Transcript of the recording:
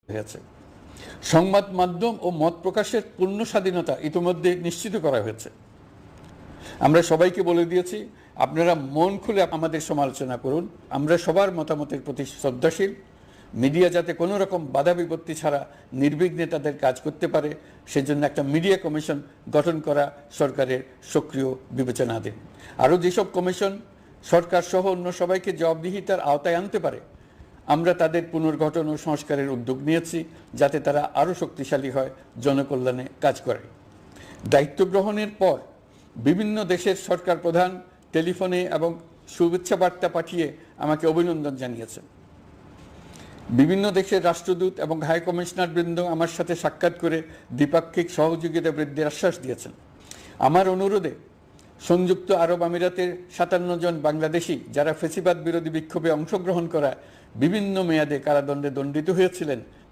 হয়েছে। সংবাদ মাধ্যম ও মত প্রকাশের পূর্ণ স্বাধীনতা ইতিমধ্যে নিশ্চিত করা হয়েছে। আমরা সবাইকে বলে দিয়েছি, আপনারা মন খুলে আমাদের সমালোচনা করুন, আমরা সবার মতামতের প্রতি শ্রদ্ধাশীল। মিডিয়া যাতে কোনো রকম বাধা বিপত্তি ছাড়া নির্বিঘ্নে তাদের কাজ করতে পারে, সেজন্য একটা মিডিয়া কমিশন গঠন করা সরকারের সক্রিয় বিবেচনাধীন। আরও যেসব কমিশন সরকার সহ অন্য সবাইকে জবাবদিহিতার আওতায় আনতে পারে, আমরা তাদের পুনর্গঠন ও সংস্কারের উদ্যোগ নিয়েছি, যাতে তারা আরও শক্তিশালী হয়, জনকল্যাণে কাজ করে। দায়িত্ব গ্রহণের পর বিভিন্ন দেশের সরকার প্রধান টেলিফোনে এবং শুভেচ্ছা বার্তা পাঠিয়ে আমাকে অভিনন্দন জানিয়েছেন। বিভিন্ন দেশের রাষ্ট্রদূত এবং হাই কমিশনার বৃন্দ আমার সাথে সাক্ষাৎ করে দ্বিপাক্ষিক সহযোগিতা বৃদ্ধির আশ্বাস দিয়েছেন। আমার অনুরোধে সংযুক্ত আরব আমিরাতের 57 জন বাংলাদেশি যারা ফ্যাসিবাদ বিরোধী বিক্ষোভে অংশগ্রহণ করা বিভিন্ন মেয়াদে কারাদণ্ডে দণ্ডিত হয়েছিলেন,